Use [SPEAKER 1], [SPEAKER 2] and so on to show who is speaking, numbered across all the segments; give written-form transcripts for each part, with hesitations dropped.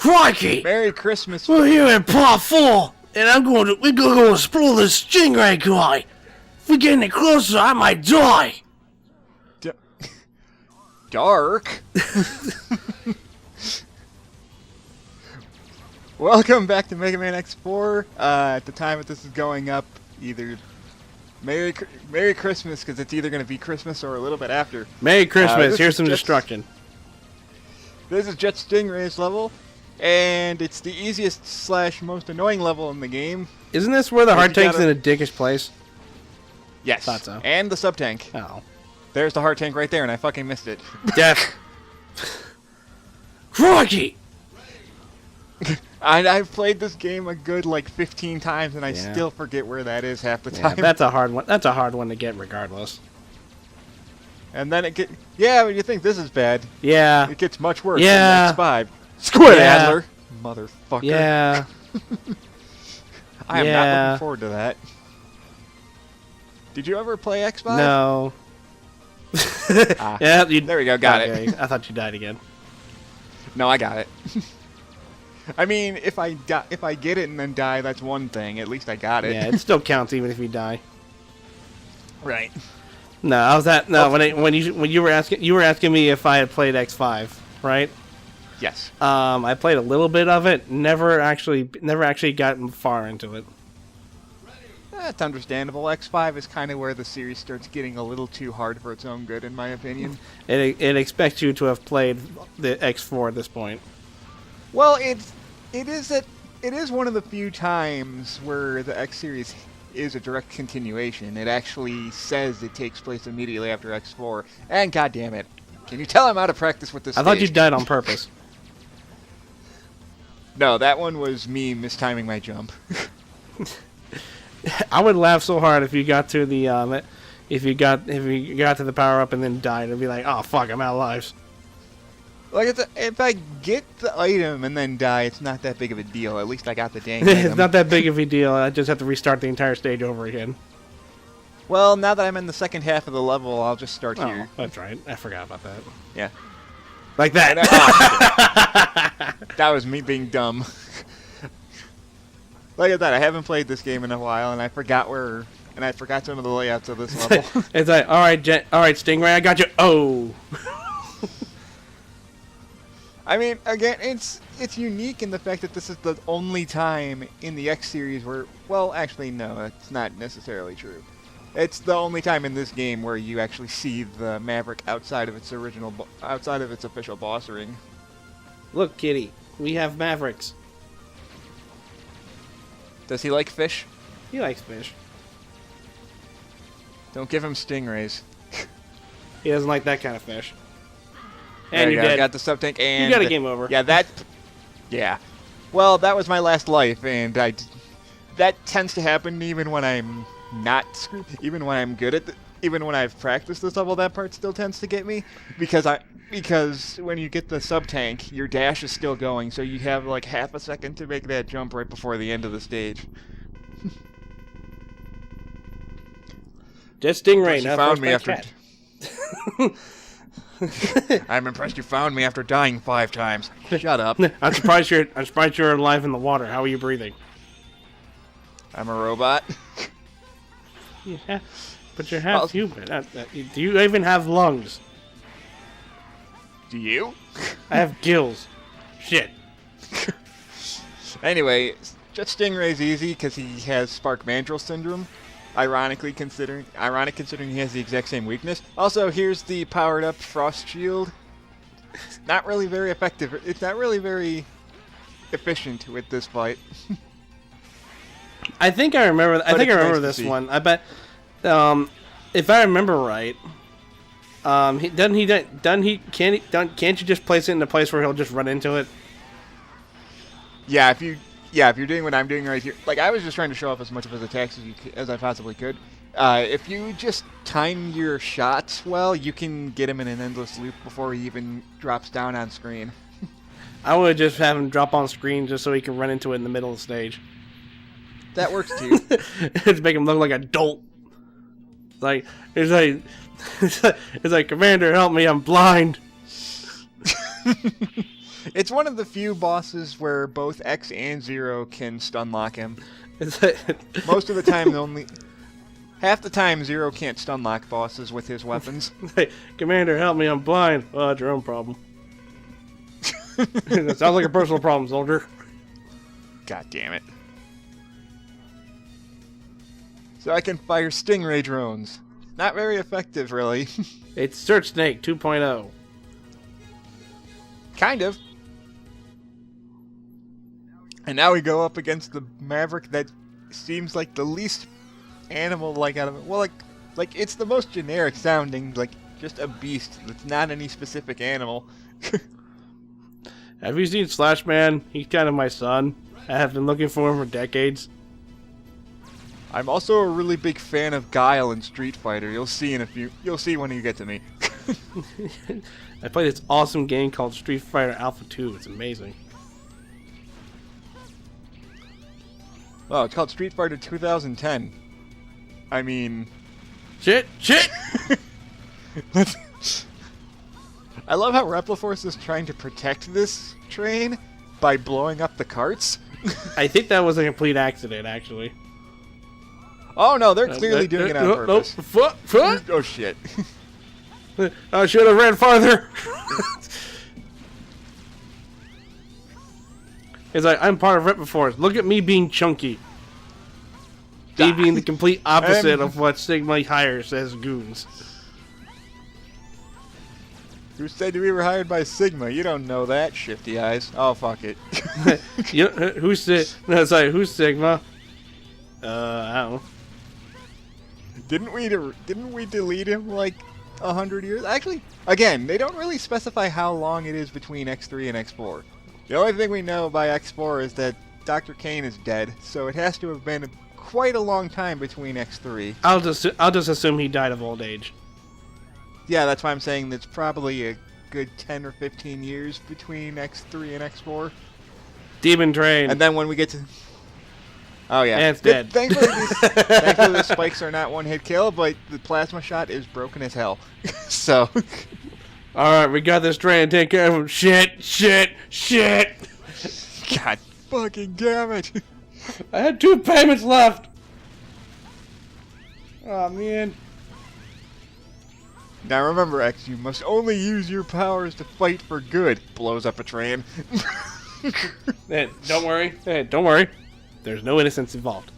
[SPEAKER 1] Crikey!
[SPEAKER 2] Merry Christmas.
[SPEAKER 1] We're here in Part 4, and we're gonna go explore this stingray guy. If we get any closer, I might die.
[SPEAKER 2] Dark. Welcome back to Megaman X4. At the time that this is going up, either Merry Christmas, because it's either going to be Christmas or a little bit after.
[SPEAKER 1] Merry Christmas. Here's some destruction.
[SPEAKER 2] This is Jet Stingray's level, and it's the easiest / most annoying level in the game.
[SPEAKER 1] Isn't this where the hard tank's in a dickish place?
[SPEAKER 2] Yes.
[SPEAKER 1] Thought so.
[SPEAKER 2] And the sub tank.
[SPEAKER 1] Oh.
[SPEAKER 2] There's the hard tank right there, and I fucking missed it.
[SPEAKER 1] Death. Crikey!
[SPEAKER 2] I've played this game a good, 15 times, and I still forget where that is half the time.
[SPEAKER 1] That's a hard one. That's a hard one to get regardless.
[SPEAKER 2] And then it get... Yeah, when you think this is bad.
[SPEAKER 1] Yeah.
[SPEAKER 2] It gets much worse.
[SPEAKER 1] Yeah.
[SPEAKER 2] In X5. Squid Adler! Motherfucker.
[SPEAKER 1] Yeah.
[SPEAKER 2] I am not looking forward to that. Did you ever play X5?
[SPEAKER 1] No.
[SPEAKER 2] Yeah, there we go, got it.
[SPEAKER 1] I thought you died again.
[SPEAKER 2] No, I got it. I mean, if I get it and then die, that's one thing. At least I got it.
[SPEAKER 1] Yeah, it still counts even if you die.
[SPEAKER 2] Right.
[SPEAKER 1] No, I was at no when you were asking me if I had played X5, right?
[SPEAKER 2] Yes.
[SPEAKER 1] I played a little bit of it. Never actually gotten far into it.
[SPEAKER 2] That's understandable. X5 is kind of where the series starts getting a little too hard for its own good, in my opinion.
[SPEAKER 1] It expects you to have played the X4 at this point.
[SPEAKER 2] Well, it is one of the few times where the X series is a direct continuation. It actually says it takes place immediately after X4. And goddamn it, can you tell I'm out of practice with this?
[SPEAKER 1] I thought you died on purpose.
[SPEAKER 2] No, that one was me mistiming my jump.
[SPEAKER 1] I would laugh so hard if you got to the if you got to the power up and then died. It'd be like, oh fuck, I'm out of lives.
[SPEAKER 2] If I get the item and then die, it's not that big of a deal. At least I got the dang
[SPEAKER 1] It's
[SPEAKER 2] item.
[SPEAKER 1] not that big of a deal. I just have to restart the entire stage over again.
[SPEAKER 2] Well, now that I'm in the second half of the level, I'll just start here.
[SPEAKER 1] That's right. I forgot about that.
[SPEAKER 2] Yeah.
[SPEAKER 1] Like that.
[SPEAKER 2] That was me being dumb. Like I said, I haven't played this game in a while, and I forgot some of the layouts of this level.
[SPEAKER 1] It's like, all right, Stingray, I got you. Oh.
[SPEAKER 2] I mean, again, it's unique in the fact that this is the only time in the X series where, well, actually, no, that's not necessarily true. It's the only time in this game where you actually see the Maverick outside of its official boss ring.
[SPEAKER 1] Look, kitty, we have Mavericks.
[SPEAKER 2] Does he like fish?
[SPEAKER 1] He likes fish.
[SPEAKER 2] Don't give him stingrays.
[SPEAKER 1] He doesn't like that kind of fish.
[SPEAKER 2] And
[SPEAKER 1] you're
[SPEAKER 2] dead.
[SPEAKER 1] dead.
[SPEAKER 2] Got the sub tank and
[SPEAKER 1] you got a game over.
[SPEAKER 2] Yeah, yeah. Well, that was my last life, and that tends to happen even when I'm not screwed. Even when I'm good at even when I've practiced this level, that part still tends to get me because when you get the sub tank, your dash is still going, so you have like half a second to make that jump right before the end of the stage.
[SPEAKER 1] Just Stingray.
[SPEAKER 2] You found me after. I'm impressed you found me after dying 5 times. Shut up.
[SPEAKER 1] I'm surprised you're alive in the water. How are you breathing?
[SPEAKER 2] I'm a robot.
[SPEAKER 1] Yeah, but you're half human. Do you even have lungs?
[SPEAKER 2] Do you?
[SPEAKER 1] I have gills. Shit.
[SPEAKER 2] Anyway, Jet Stingray's easy because he has Spark Mandrill syndrome. Ironic considering he has the exact same weakness. Also, here's the powered up Frost Shield. It's not really very effective. It's not really very efficient with this fight.
[SPEAKER 1] I think I remember. I remember this one. I bet. If I remember right, can't you just place it in a place where he'll just run into it?
[SPEAKER 2] Yeah, if you're doing what I'm doing right here, like I was just trying to show off as much of his attacks as I possibly could. If you just time your shots well, you can get him in an endless loop before he even drops down on screen.
[SPEAKER 1] I would just have him drop on screen just so he can run into it in the middle of the stage.
[SPEAKER 2] That works too.
[SPEAKER 1] Just make him look like a dolt. It's like, Commander, help me, I'm blind.
[SPEAKER 2] It's one of the few bosses where both X and Zero can stun lock him. Most of the time, half the time, Zero can't stun lock bosses with his weapons.
[SPEAKER 1] Hey, Commander, help me, I'm blind. Well, it's your own problem. It sounds like a personal problem, soldier.
[SPEAKER 2] God damn it. So I can fire stingray drones. Not very effective, really.
[SPEAKER 1] It's Search Snake 2.0.
[SPEAKER 2] Kind of. And now we go up against the Maverick that seems like the least animal-like out of it. Well, like it's the most generic sounding, like just a beast that's not any specific animal.
[SPEAKER 1] Have you seen Slash Man? He's kind of my son. I have been looking for him for decades.
[SPEAKER 2] I'm also a really big fan of Guile in Street Fighter. You'll see when you get to me.
[SPEAKER 1] I played this awesome game called Street Fighter Alpha 2. It's amazing.
[SPEAKER 2] Oh, it's called Street Fighter 2010. I mean...
[SPEAKER 1] Shit!
[SPEAKER 2] I love how Repliforce is trying to protect this train by blowing up the carts.
[SPEAKER 1] I think that was a complete accident, actually.
[SPEAKER 2] Oh no, they're clearly doing it on purpose. Oh shit.
[SPEAKER 1] I should have ran farther. It's like, I'm part of Repliforce. Look at me being chunky. Me being the complete opposite of what Sigma hires as goons.
[SPEAKER 2] Who said we were hired by Sigma? You don't know that, shifty eyes. Oh, fuck it.
[SPEAKER 1] Who's Sigma? I don't know.
[SPEAKER 2] Didn't we delete him like 100 years? Actually, again, they don't really specify how long it is between X3 and X4. The only thing we know by X4 is that Dr. Kane is dead, so it has to have been quite a long time between X3.
[SPEAKER 1] I'll just assume he died of old age.
[SPEAKER 2] Yeah, that's why I'm saying it's probably a good 10 or 15 years between X3 and X4.
[SPEAKER 1] Demon Train.
[SPEAKER 2] And then when we get to... Oh, yeah.
[SPEAKER 1] And it's dead.
[SPEAKER 2] Thankfully, the spikes are not one-hit kill, but the plasma shot is broken as hell. So...
[SPEAKER 1] Alright, we got this train. Take care of him. Shit.
[SPEAKER 2] God fucking damn it.
[SPEAKER 1] I had 2 payments left. Oh, man.
[SPEAKER 2] Now remember, X, you must only use your powers to fight for good. Blows up a train.
[SPEAKER 1] Hey, don't worry. There's no innocence involved.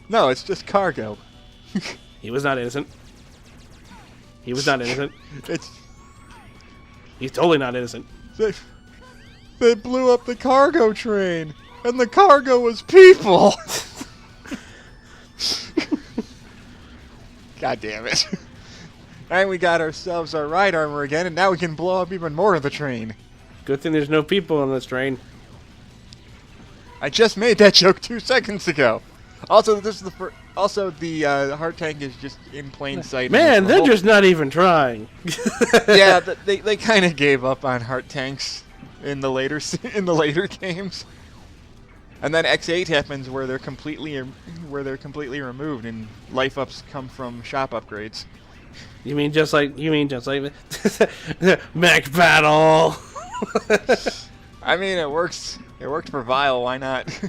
[SPEAKER 2] No, it's just cargo.
[SPEAKER 1] He was not innocent. He's totally not innocent.
[SPEAKER 2] They blew up the cargo train, and the cargo was people. God damn it. And we got ourselves our ride armor again, and now we can blow up even more of the train.
[SPEAKER 1] Good thing there's no people on this train.
[SPEAKER 2] I just made that joke 2 seconds ago. Also, this is the heart tank is just in plain sight.
[SPEAKER 1] Man, they're just not even trying.
[SPEAKER 2] Yeah, they kind of gave up on heart tanks in the later games. And then X8 happens where they're completely removed, and life ups come from shop upgrades.
[SPEAKER 1] You mean just like mech battle?
[SPEAKER 2] I mean, it works. It worked for Vile. Why not?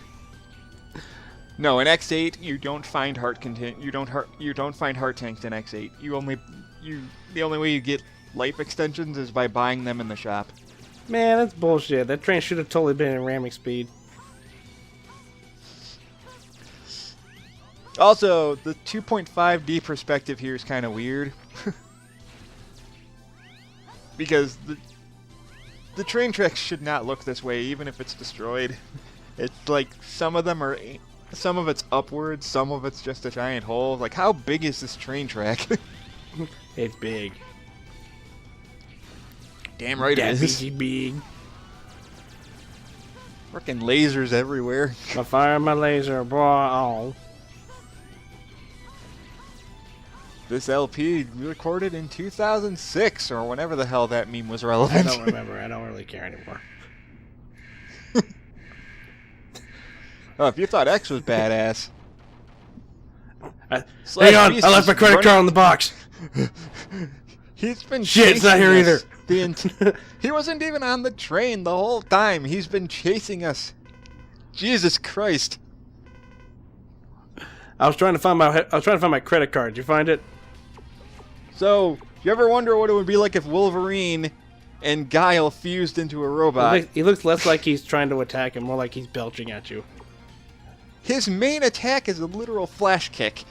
[SPEAKER 2] No, in X8 you don't find heart You don't find heart tanks in X8. The only way you get life extensions is by buying them in the shop.
[SPEAKER 1] Man, that's bullshit. That train should have totally been in ramming speed.
[SPEAKER 2] Also, the 2.5D perspective here is kind of weird. Because the train tracks should not look this way, even if it's destroyed. It's like some of it's upwards, some of it's just a giant hole. Like, how big is this train track?
[SPEAKER 1] It's big.
[SPEAKER 2] Damn right it is.
[SPEAKER 1] Big.
[SPEAKER 2] Frickin' lasers everywhere.
[SPEAKER 1] I fire my laser, boy. Oh.
[SPEAKER 2] This LP recorded in 2006, or whenever the hell that meme was relevant.
[SPEAKER 1] I don't remember. I don't really care anymore.
[SPEAKER 2] Oh, if you thought X was badass.
[SPEAKER 1] Hang on, I left my credit card in the box.
[SPEAKER 2] He's been
[SPEAKER 1] Shit, it's not here
[SPEAKER 2] us.
[SPEAKER 1] either.
[SPEAKER 2] He wasn't even on the train the whole time. He's been chasing us. Jesus Christ.
[SPEAKER 1] I was trying to find my credit card. Did you find it?
[SPEAKER 2] So, you ever wonder what it would be like if Wolverine and Guile fused into a robot?
[SPEAKER 1] He looks less like he's trying to attack and more like he's belching at you.
[SPEAKER 2] His main attack is a literal flash kick.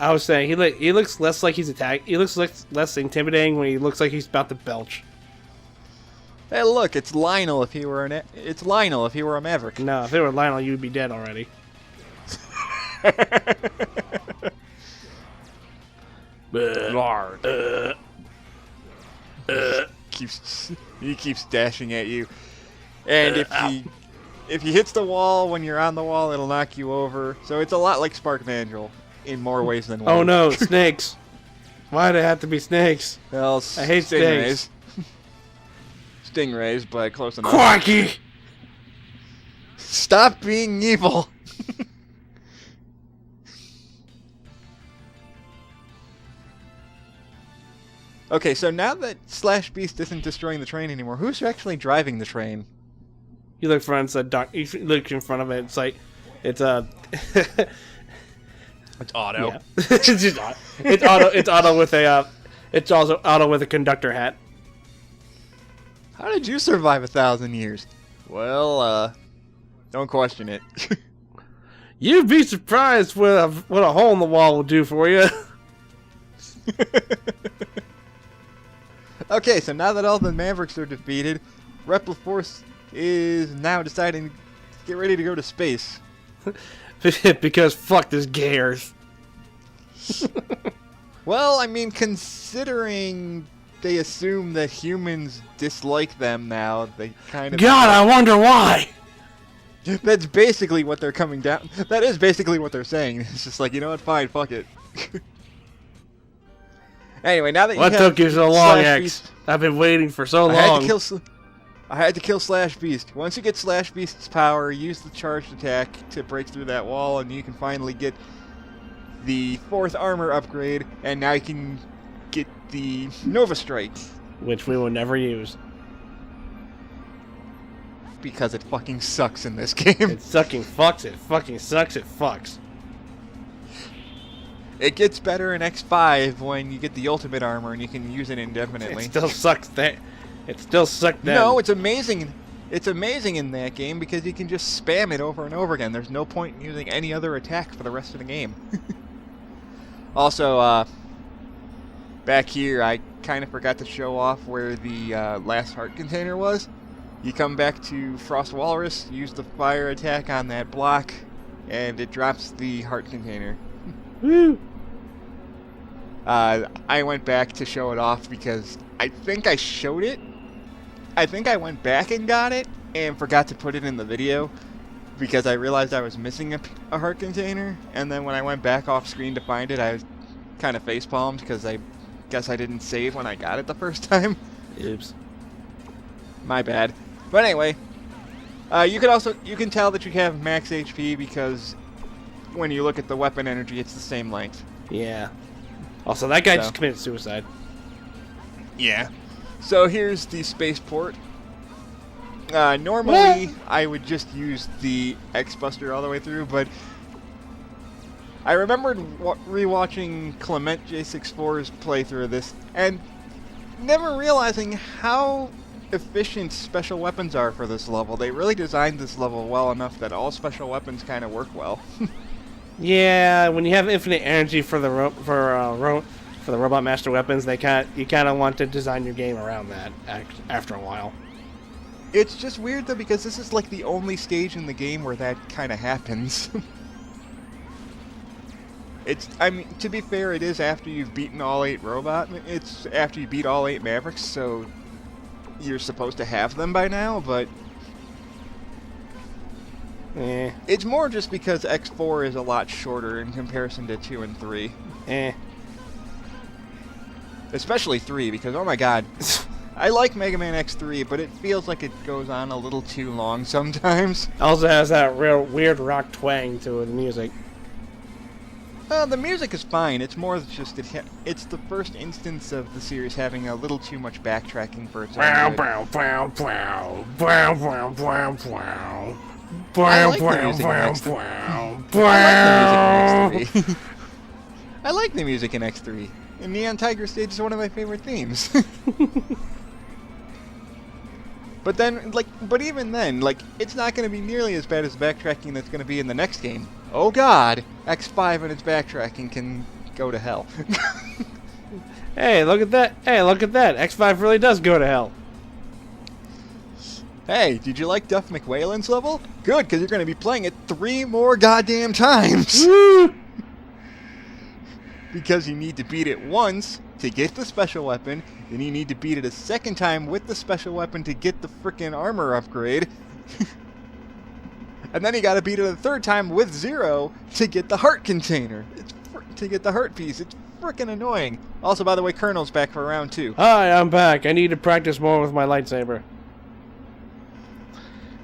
[SPEAKER 1] I was saying he looks less like he's attacking. He looks less intimidating when he looks like he's about to belch.
[SPEAKER 2] Hey, look, it's Lionel if he were a Maverick.
[SPEAKER 1] No, if it were Lionel, you'd be dead already.
[SPEAKER 2] Lord. He keeps dashing at you, and if he hits the wall when you're on the wall, it'll knock you over. So it's a lot like Spark Vandal in more ways than one.
[SPEAKER 1] Oh no, snakes! Why do they have to be snakes?
[SPEAKER 2] Well,
[SPEAKER 1] I hate
[SPEAKER 2] stingrays. Stingrays, but close enough.
[SPEAKER 1] Quacky!
[SPEAKER 2] Stop being evil. Okay, so now that Slash Beast isn't destroying the train anymore, who's actually driving the train?
[SPEAKER 1] You look front. You look in front of it. It's like it's
[SPEAKER 2] It's Otto.
[SPEAKER 1] Yeah. It's just Otto. It's Otto. It's Otto with a. It's also Otto with a conductor hat.
[SPEAKER 2] How did you survive 1,000 years? Well, don't question it.
[SPEAKER 1] You'd be surprised what a hole in the wall will do for you.
[SPEAKER 2] Okay, so now that all the Mavericks are defeated, Repliforce is now deciding to get ready to go to space.
[SPEAKER 1] Because fuck this gay Earth.
[SPEAKER 2] Well, I mean, considering they assume that humans dislike them now, they kind of...
[SPEAKER 1] God, I wonder why!
[SPEAKER 2] That's basically what they're coming down... That is basically what they're saying. It's just like, you know what, fine, fuck it. Anyway, now that you
[SPEAKER 1] what
[SPEAKER 2] have
[SPEAKER 1] took you so long,
[SPEAKER 2] Slash
[SPEAKER 1] X?
[SPEAKER 2] Beast,
[SPEAKER 1] I've been waiting for so long.
[SPEAKER 2] I had to kill Slash Beast. Once you get Slash Beast's power, use the charged attack to break through that wall, and you can finally get the 4th armor upgrade, and now you can get the Nova Strike.
[SPEAKER 1] Which we will never use.
[SPEAKER 2] Because it fucking sucks in this game.
[SPEAKER 1] It fucking fucks. It fucking sucks. It fucks.
[SPEAKER 2] It gets better in X5 when you get the ultimate armor and you can use it indefinitely.
[SPEAKER 1] It still sucks. It still sucked then.
[SPEAKER 2] No, it's amazing. It's amazing in that game because you can just spam it over and over again. There's no point in using any other attack for the rest of the game. Also, back here, I kind of forgot to show off where the last heart container was. You come back to Frost Walrus, use the fire attack on that block, and it drops the heart container.
[SPEAKER 1] Woo!
[SPEAKER 2] I went back to show it off because I think I showed it. I think I went back and got it and forgot to put it in the video because I realized I was missing a heart container. And then when I went back off screen to find it, I was kind of facepalmed because I guess I didn't save when I got it the first time.
[SPEAKER 1] Oops.
[SPEAKER 2] My bad. But anyway, you can tell that you have max HP because when you look at the weapon energy, it's the same length.
[SPEAKER 1] Yeah. Also, that guy just committed suicide.
[SPEAKER 2] Yeah. So here's the spaceport. Normally, I would just use the X-Buster all the way through, but I remembered rewatching Clement J64's playthrough of this, and never realizing how efficient special weapons are for this level. They really designed this level well enough that all special weapons kind of work well.
[SPEAKER 1] Yeah, when you have infinite energy for the Robot Master weapons, you kind of want to design your game around that after a while.
[SPEAKER 2] It's just weird though because this is like the only stage in the game where that kind of happens. I mean, to be fair, it is after you've beaten all 8 It's after you beat all 8 Mavericks, so you're supposed to have them by now, but it's more just because X4 is a lot shorter in comparison to 2 and 3. Especially 3, because, oh my god, I like Megaman X3, but it feels like it goes on a little too long sometimes.
[SPEAKER 1] Also has that real weird rock twang to the music.
[SPEAKER 2] The music is fine. It's more just it's the first instance of the series having a little too much backtracking for its own good. I like the music in X3. I like the music in X3. And Neon Tiger Stage is one of my favorite themes. But even then, it's not going to be nearly as bad as the backtracking that's going to be in the next game. Oh god, X5 and its backtracking can go to hell.
[SPEAKER 1] Hey, look at that. X5 really does go to hell.
[SPEAKER 2] Hey, did you like Duff McWhalen's level? Good, because you're going to be playing it 3 more goddamn times.
[SPEAKER 1] Woo!
[SPEAKER 2] Because you need to beat it once to get the special weapon, then you need to beat it a second time with the special weapon to get the frickin' armor upgrade. And then you gotta beat it a third time with 0 to get the heart container. To get the heart piece. It's frickin' annoying. Also, by the way, Colonel's back for round 2.
[SPEAKER 1] Hi, I'm back. I need to practice more with my lightsaber.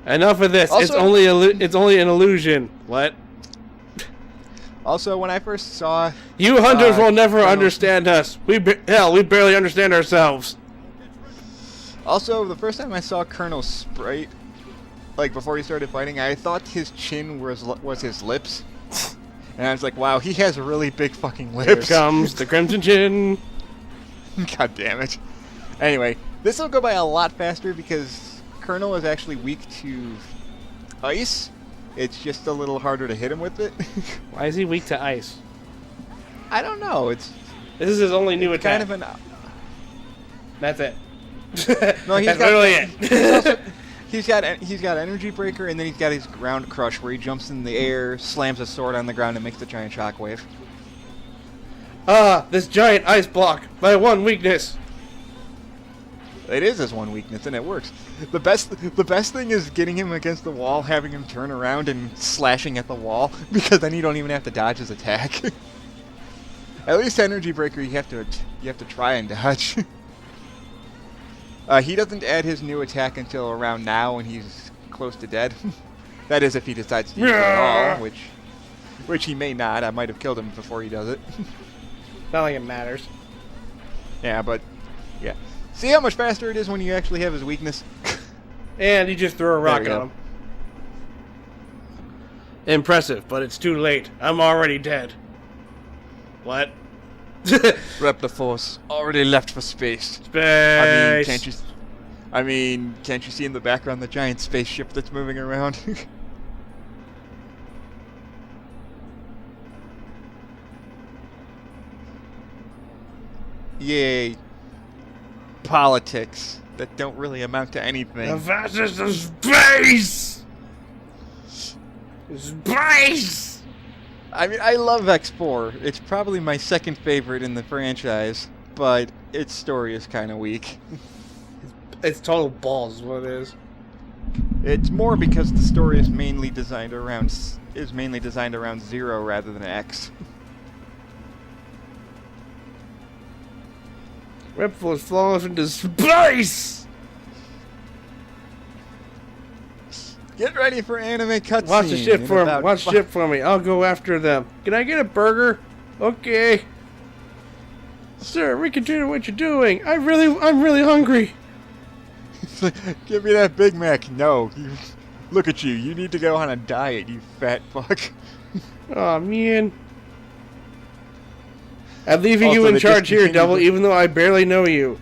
[SPEAKER 1] Enough of this.
[SPEAKER 2] Also,
[SPEAKER 1] it's only an illusion. What?
[SPEAKER 2] Also, when I first saw...
[SPEAKER 1] You hunters will never understand us. We barely understand ourselves.
[SPEAKER 2] Also, the first time I saw Colonel's sprite, before he started fighting, I thought his chin was his lips. And I was like, wow, he has really big fucking lips.
[SPEAKER 1] Here comes the Crimson Chin.
[SPEAKER 2] God damn it. Anyway, this will go by a lot faster because Colonel is actually weak to ice. It's just a little harder to hit him with it.
[SPEAKER 1] Why is he weak to ice?
[SPEAKER 2] I don't know.
[SPEAKER 1] This is his only new attack.
[SPEAKER 2] Kind of
[SPEAKER 1] That's it.
[SPEAKER 2] No,
[SPEAKER 1] That's literally it.
[SPEAKER 2] He's got Energy Breaker, and then he's got his Ground Crush, where he jumps in the air, slams a sword on the ground, and makes the giant shockwave.
[SPEAKER 1] This giant ice block. My one weakness.
[SPEAKER 2] It is his one weakness, and it works. The best thing is getting him against the wall, having him turn around and slashing at the wall, because then you don't even have to dodge his attack. At least Energy Breaker, you have to try and dodge. He doesn't add his new attack until around now, when he's close to dead. That is, if he decides to use it at all, which he may not. I might have killed him before he does it.
[SPEAKER 1] Not like it matters.
[SPEAKER 2] Yeah, but yeah. See how much faster it is when you actually have his weakness?
[SPEAKER 1] And you just throw a rock at
[SPEAKER 2] go.
[SPEAKER 1] him. Impressive, but it's too late. I'm already dead. What?
[SPEAKER 2] Repliforce already left for space.
[SPEAKER 1] Space.
[SPEAKER 2] Can't you see in the background the giant spaceship that's moving around? Yay. Politics that don't really amount to anything.
[SPEAKER 1] The fastest of space! Space!
[SPEAKER 2] I mean, I love X4. It's probably my second favorite in the franchise, but its story is kind of weak.
[SPEAKER 1] It's total balls is what it is.
[SPEAKER 2] It's more because the story is mainly designed around 0 rather than X.
[SPEAKER 1] Repliforce flies into space!
[SPEAKER 2] Get ready for anime cutscene.
[SPEAKER 1] Watch the ship for me. Watch the ship for me. I'll go after them. Can I get a burger? Okay. Sir, reconsider what you're doing. I'm really hungry.
[SPEAKER 2] Give me that Big Mac. No. Look at you. You need to go on a diet, you fat fuck.
[SPEAKER 1] Aw, man. I'm leaving you in charge here, Devil, even though I barely know you.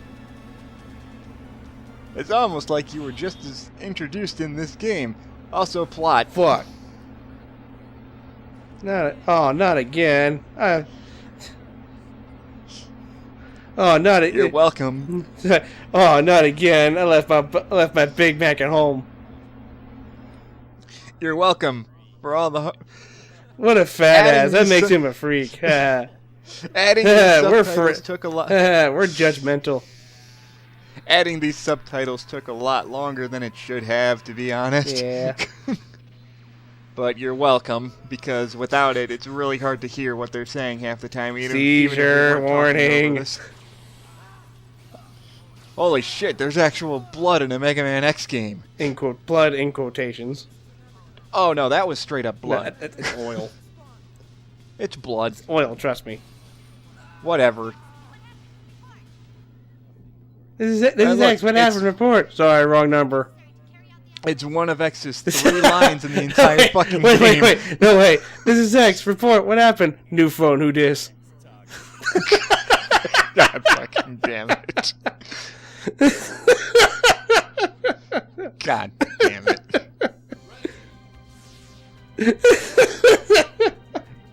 [SPEAKER 2] It's almost like you were just as introduced in this game. Also, plot.
[SPEAKER 1] Fuck. Not again.
[SPEAKER 2] You're welcome.
[SPEAKER 1] Oh, not again. I left my Big Mac at home.
[SPEAKER 2] You're welcome for all the...
[SPEAKER 1] What a fat ass. That makes him a freak.
[SPEAKER 2] Adding these subtitles took a lot.
[SPEAKER 1] We're judgmental.
[SPEAKER 2] Adding these subtitles took a lot longer than it should have, to be honest.
[SPEAKER 1] Yeah.
[SPEAKER 2] But you're welcome, because without it, it's really hard to hear what they're saying half the time.
[SPEAKER 1] Seizure warning.
[SPEAKER 2] Holy shit, there's actual blood in a Mega Man X game.
[SPEAKER 1] Blood in quotations.
[SPEAKER 2] Oh no, that was straight up blood.
[SPEAKER 1] No, it's oil.
[SPEAKER 2] It's blood.
[SPEAKER 1] It's oil, trust me.
[SPEAKER 2] Whatever.
[SPEAKER 1] This is X. What happened? Report. Sorry, wrong number.
[SPEAKER 2] It's one of X's 3 lines in the entire fucking game.
[SPEAKER 1] Wait. No, wait. This is X. Report. What happened? New phone. Who dis?
[SPEAKER 2] God fucking damn it. God damn it.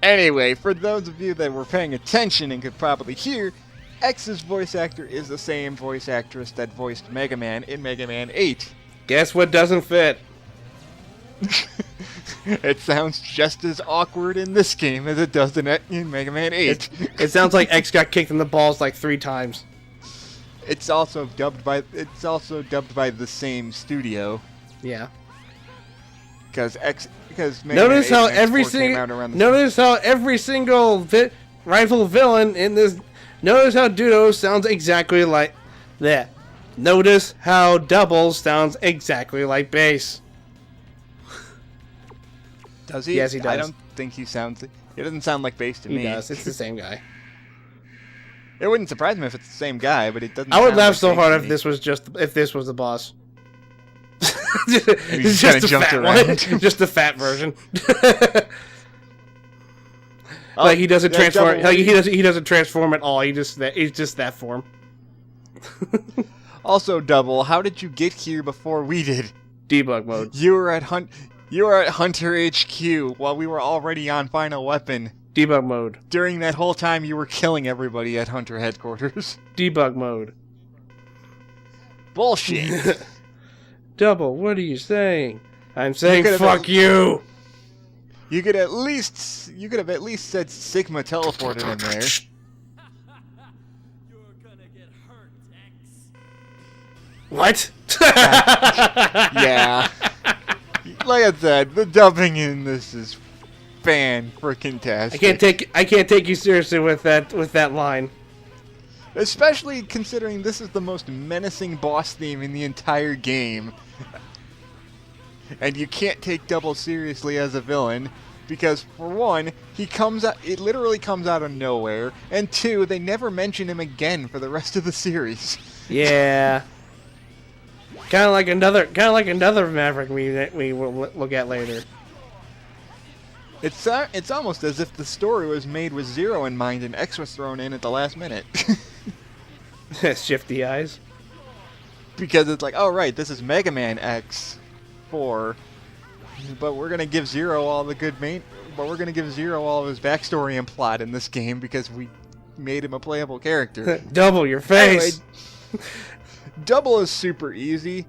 [SPEAKER 2] Anyway, for those of you that were paying attention and could probably hear, X's voice actor is the same voice actress that voiced Mega Man in Mega Man 8.
[SPEAKER 1] Guess what doesn't fit?
[SPEAKER 2] It sounds just as awkward in this game as it does in Mega Man 8.
[SPEAKER 1] It sounds like X got kicked in the balls like 3 times.
[SPEAKER 2] It's also dubbed by the same studio.
[SPEAKER 1] Yeah.
[SPEAKER 2] Because
[SPEAKER 1] notice how every single rival villain in this. Notice how Dudo sounds exactly like that. Notice how Double sounds exactly like Bass.
[SPEAKER 2] Does he?
[SPEAKER 1] Yes, he does.
[SPEAKER 2] I don't think he sounds. He doesn't sound like Bass to me.
[SPEAKER 1] He does. It's the same guy.
[SPEAKER 2] It wouldn't surprise me if it's the same guy, but it doesn't.
[SPEAKER 1] I would laugh
[SPEAKER 2] like
[SPEAKER 1] so
[SPEAKER 2] Bass
[SPEAKER 1] hard
[SPEAKER 2] to
[SPEAKER 1] if
[SPEAKER 2] me.
[SPEAKER 1] this was the boss.
[SPEAKER 2] He's
[SPEAKER 1] just a
[SPEAKER 2] jumped
[SPEAKER 1] fat
[SPEAKER 2] around.
[SPEAKER 1] one. Just the fat version. Like he doesn't transform. Like he doesn't transform at all. He's just that form.
[SPEAKER 2] Also, Double, how did you get here before we did?
[SPEAKER 1] Debug mode.
[SPEAKER 2] You were at Hunter HQ while we were already on Final Weapon.
[SPEAKER 1] Debug mode.
[SPEAKER 2] During that whole time, you were killing everybody at Hunter headquarters.
[SPEAKER 1] Debug mode.
[SPEAKER 2] Bullshit.
[SPEAKER 1] Double, what are you saying? I'm saying fuck you.
[SPEAKER 2] You could have at least said Sigma teleported in there.
[SPEAKER 3] You're gonna get hurt, X.
[SPEAKER 1] What?
[SPEAKER 2] Yeah. Like I said, the dubbing in this is fan-freaking-tastic.
[SPEAKER 1] I can't take you seriously with that line.
[SPEAKER 2] Especially considering this is the most menacing boss theme in the entire game. And you can't take Double seriously as a villain, because for one, it literally comes out of nowhere, and two, they never mention him again for the rest of the series.
[SPEAKER 1] Yeah. Kind of like another Maverick we will look at later.
[SPEAKER 2] It's almost as if the story was made with Zero in mind and X was thrown in at the last minute.
[SPEAKER 1] Shifty eyes.
[SPEAKER 2] Because it's like, oh right, this is Mega Man X4, but we're gonna give Zero all the good but we're gonna give Zero all of his backstory and plot in this game because we made him a playable character.
[SPEAKER 1] Double your face.
[SPEAKER 2] Anyway, Double is super easy.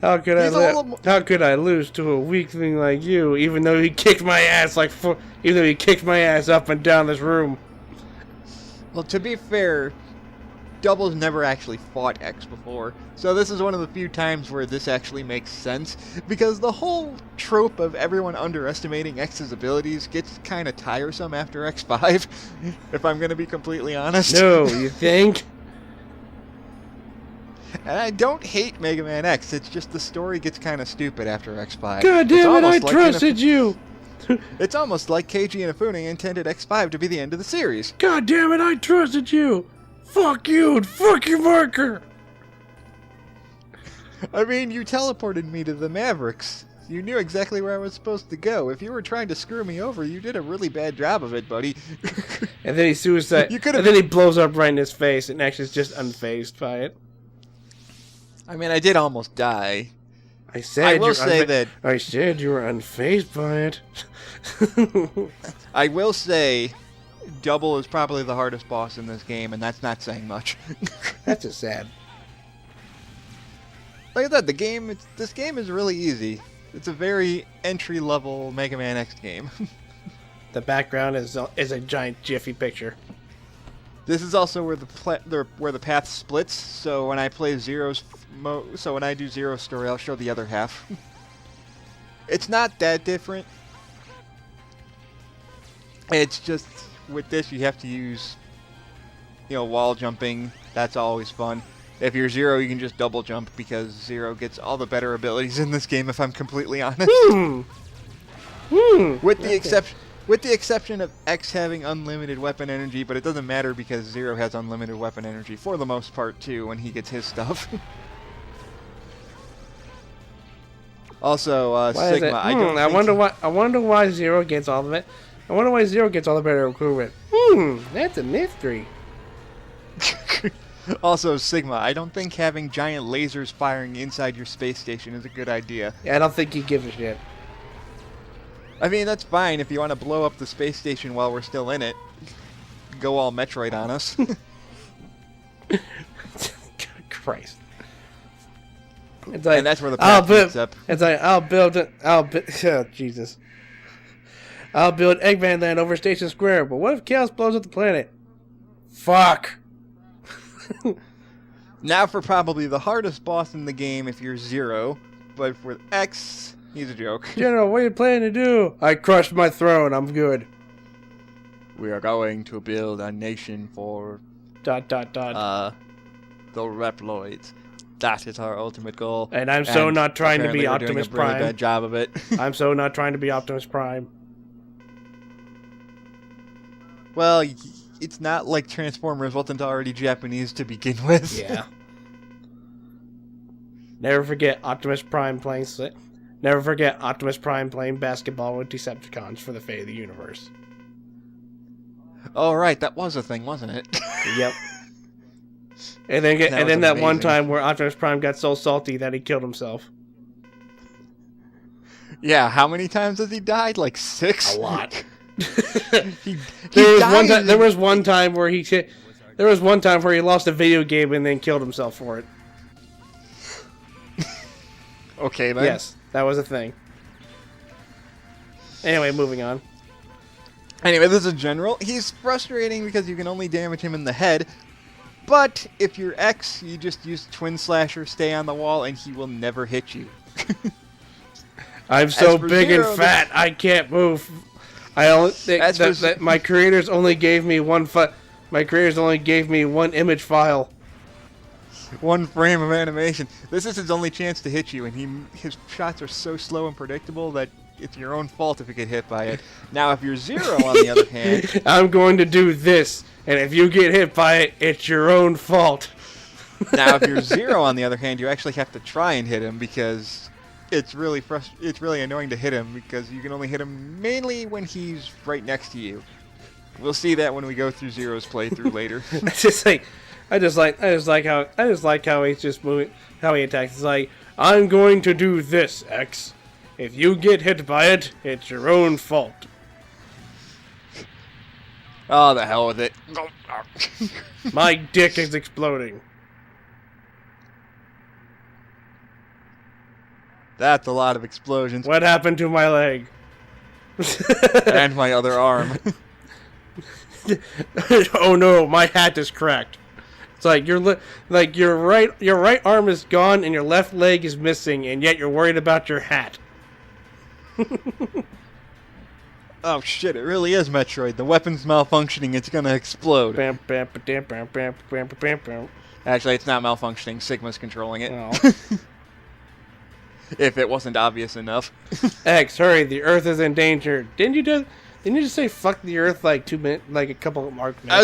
[SPEAKER 1] How could I lose to a weak thing like you? Even though he kicked my ass up and down this room.
[SPEAKER 2] Well, to be fair, Double's never actually fought X before, so this is one of the few times where this actually makes sense, because the whole trope of everyone underestimating X's abilities gets kind of tiresome after X5, if I'm going to be completely honest.
[SPEAKER 1] No, you think?
[SPEAKER 2] And I don't hate Mega Man X, it's just the story gets kind of stupid after X5.
[SPEAKER 1] God damn it, I trusted you!
[SPEAKER 2] It's almost like Keiji Inafune intended X5 to be the end of the series.
[SPEAKER 1] God damn it, I trusted you! Fuck you and fuck your marker!
[SPEAKER 2] I mean, you teleported me to the Mavericks. You knew exactly where I was supposed to go. If you were trying to screw me over, you did a really bad job of it, buddy.
[SPEAKER 1] And then he suicide. And then he blows up right in his face and actually is just unfazed by it.
[SPEAKER 2] I mean, I did almost die.
[SPEAKER 1] I said you were unfazed by it.
[SPEAKER 2] I will say, Double is probably the hardest boss in this game, and that's not saying much.
[SPEAKER 1] That's just sad.
[SPEAKER 2] Like I said, this game is really easy. It's a very entry-level Mega Man X game.
[SPEAKER 1] The background is a giant Jiffy picture.
[SPEAKER 2] This is also where the path splits. So when I play when I do Zero's story, I'll show the other half. It's not that different. It's just with this you have to use, wall jumping. That's always fun. If you're Zero, you can just double jump because Zero gets all the better abilities in this game. If I'm completely honest, with the With the exception of X having unlimited weapon energy, but it doesn't matter because Zero has unlimited weapon energy for the most part too when he gets his stuff. Also,
[SPEAKER 1] Why is
[SPEAKER 2] Sigma.
[SPEAKER 1] it?
[SPEAKER 2] I
[SPEAKER 1] wonder why Zero gets all of it. I wonder why Zero gets all the better equipment. That's a mystery.
[SPEAKER 2] Also, Sigma, I don't think having giant lasers firing inside your space station is a good idea.
[SPEAKER 1] Yeah, I don't think he gives a shit.
[SPEAKER 2] I mean, that's fine if you want to blow up the space station while we're still in it. Go all Metroid on us.
[SPEAKER 1] God, Christ. It's like,
[SPEAKER 2] and that's where the path meets up.
[SPEAKER 1] It's like, I'll build oh, Jesus. I'll build Eggman Land over Station Square, but what if Chaos blows up the planet? Fuck.
[SPEAKER 2] Now for probably the hardest boss in the game if you're Zero, but for X, he's a joke.
[SPEAKER 1] General, what are you planning to do? I crushed my throne, I'm good.
[SPEAKER 2] We are going to build a nation for...
[SPEAKER 1] The
[SPEAKER 2] Reploids. That is our ultimate goal.
[SPEAKER 1] And I'm so not trying to be Optimus
[SPEAKER 2] doing a really
[SPEAKER 1] Prime.
[SPEAKER 2] bad job of it.
[SPEAKER 1] I'm so not trying to be Optimus Prime.
[SPEAKER 2] Well, it's not like Transformers wasn't already Japanese to begin with.
[SPEAKER 1] Yeah. Never forget Optimus Prime playing basketball with Decepticons for the fate of the universe.
[SPEAKER 2] Oh right, that was a thing, wasn't it?
[SPEAKER 1] Yep. And then that one
[SPEAKER 2] amazing.
[SPEAKER 1] time where Optimus Prime got so salty that he killed himself.
[SPEAKER 2] Yeah, how many times has he died? Like 6?
[SPEAKER 1] A lot.
[SPEAKER 2] There
[SPEAKER 1] was one time where he lost a video game and then killed himself for it.
[SPEAKER 2] Okay, then.
[SPEAKER 1] Yes, that was a thing. Anyway, moving on.
[SPEAKER 2] Anyway, this is General. He's frustrating because you can only damage him in the head. But if you're X, you just use Twin Slasher, stay on the wall, and he will never hit you.
[SPEAKER 1] I'm so
[SPEAKER 2] for
[SPEAKER 1] big
[SPEAKER 2] Zero,
[SPEAKER 1] and fat, I can't move. My creators only gave me one image file.
[SPEAKER 2] One frame of animation. This is his only chance to hit you, and his shots are so slow and predictable that it's your own fault if you get hit by it. Now, if you're Zero, on the other hand...
[SPEAKER 1] I'm going to do this, and if you get hit by it, it's your own fault.
[SPEAKER 2] Now, if you're Zero, on the other hand, you actually have to try and hit him because it's really annoying to hit him because you can only hit him mainly when he's right next to you. We'll see that when we go through Zero's playthrough later.
[SPEAKER 1] I just like how he's just moving, how he attacks. It's like, I'm going to do this, X. If you get hit by it, it's your own fault.
[SPEAKER 2] Oh, the hell with it.
[SPEAKER 1] My dick is exploding.
[SPEAKER 2] That's a lot of explosions.
[SPEAKER 1] What happened to my leg?
[SPEAKER 2] And my other arm.
[SPEAKER 1] Oh no, my hat is cracked. It's like your right arm is gone and your left leg is missing, and yet you're worried about your hat.
[SPEAKER 2] Oh shit, it really is Metroid. The weapon's malfunctioning, it's gonna explode. Actually, it's not malfunctioning. Sigma's controlling it.
[SPEAKER 1] Oh.
[SPEAKER 2] If it wasn't obvious enough.
[SPEAKER 1] X, hurry! The Earth is in danger. Didn't you just say fuck the Earth like a couple of minutes ago?
[SPEAKER 2] I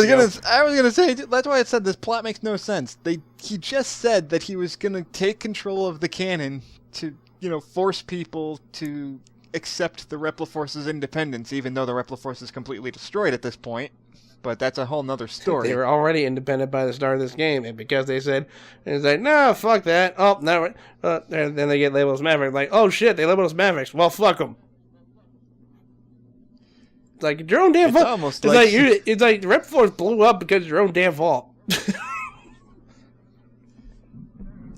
[SPEAKER 2] was gonna say that's why I said this plot makes no sense. He just said that he was gonna take control of the cannon to force people to accept the Repliforce's independence, even though the Repliforce is completely destroyed at this point. But that's a whole nother story.
[SPEAKER 1] They were already independent by the start of this game, and because they said, it's like, no, fuck that. Oh, no, then they get labeled as Mavericks. Like, oh shit, they labeled us Mavericks. Well, fuck them. It's like it's your own damn fault. It's like the Repliforce blew up because it's your own damn fault.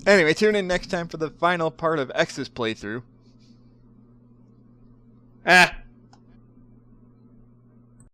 [SPEAKER 2] Anyway, tune in next time for the final part of X's playthrough.
[SPEAKER 1] Ah.